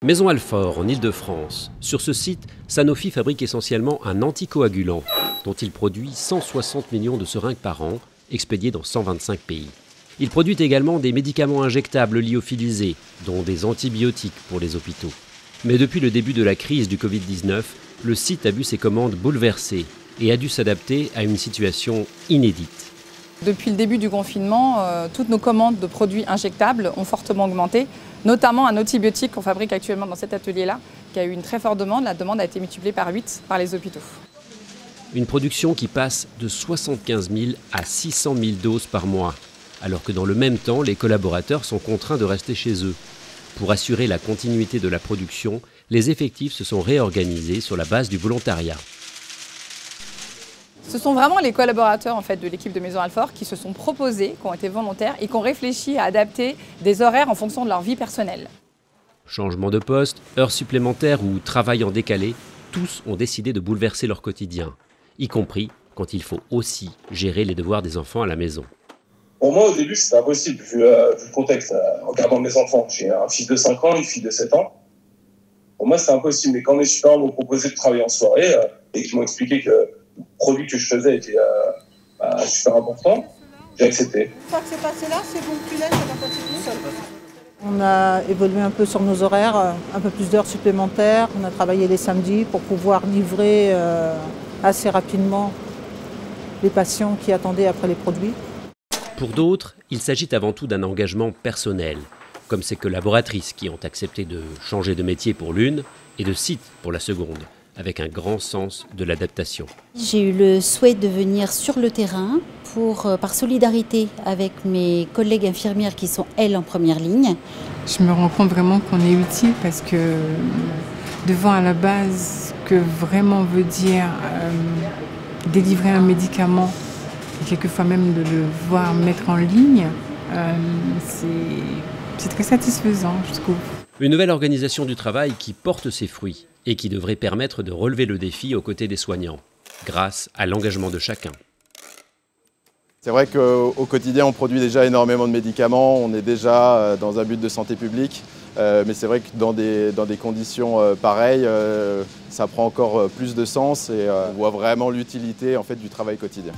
Maison Alfort, en Île-de-France. Sur ce site, Sanofi fabrique essentiellement un anticoagulant, dont il produit 160 millions de seringues par an, expédiées dans 125 pays. Il produit également des médicaments injectables lyophilisés, dont des antibiotiques pour les hôpitaux. Mais depuis le début de la crise du Covid-19, le site a vu ses commandes bouleversées et a dû s'adapter à une situation inédite. Depuis le début du confinement, toutes nos commandes de produits injectables ont fortement augmenté, notamment un antibiotique qu'on fabrique actuellement dans cet atelier-là, qui a eu une très forte demande. La demande a été multipliée par 8 par les hôpitaux. Une production qui passe de 75 000 à 600 000 doses par mois, alors que dans le même temps, les collaborateurs sont contraints de rester chez eux. Pour assurer la continuité de la production, les effectifs se sont réorganisés sur la base du volontariat. Ce sont vraiment les collaborateurs de l'équipe de Maison Alfort qui se sont proposés, qui ont été volontaires et qui ont réfléchi à adapter des horaires en fonction de leur vie personnelle. Changement de poste, heures supplémentaires ou travail en décalé, tous ont décidé de bouleverser leur quotidien, y compris quand il faut aussi gérer les devoirs des enfants à la maison. Pour moi, au début, c'était impossible, vu le contexte. En regardant mes enfants, j'ai un fils de 5 ans, une fille de 7 ans. Pour moi, c'était impossible. Mais quand mes supérieurs m'ont proposé de travailler en soirée et qu'ils m'ont expliqué que le produit que je faisais était super important, j'ai accepté. Une fois que c'est passé là, c'est bon, plus laine, ça va continuer seul. On a évolué un peu sur nos horaires, un peu plus d'heures supplémentaires. On a travaillé les samedis pour pouvoir livrer assez rapidement les patients qui attendaient après les produits. Pour d'autres, il s'agit avant tout d'un engagement personnel, comme ces collaboratrices qui ont accepté de changer de métier pour l'une et de site pour la seconde, avec un grand sens de l'adaptation. J'ai eu le souhait de venir sur le terrain par solidarité avec mes collègues infirmières qui sont, elles, en première ligne. Je me rends compte vraiment qu'on est utile parce que devant à la base ce que vraiment veut dire délivrer un médicament, et quelquefois même de le voir mettre en ligne, c'est très satisfaisant, je trouve. Une nouvelle organisation du travail qui porte ses fruits et qui devrait permettre de relever le défi aux côtés des soignants, grâce à l'engagement de chacun. C'est vrai qu'au quotidien, on produit déjà énormément de médicaments, on est déjà dans un but de santé publique, mais c'est vrai que dans des conditions pareilles, ça prend encore plus de sens et on voit vraiment l'utilité du travail quotidien.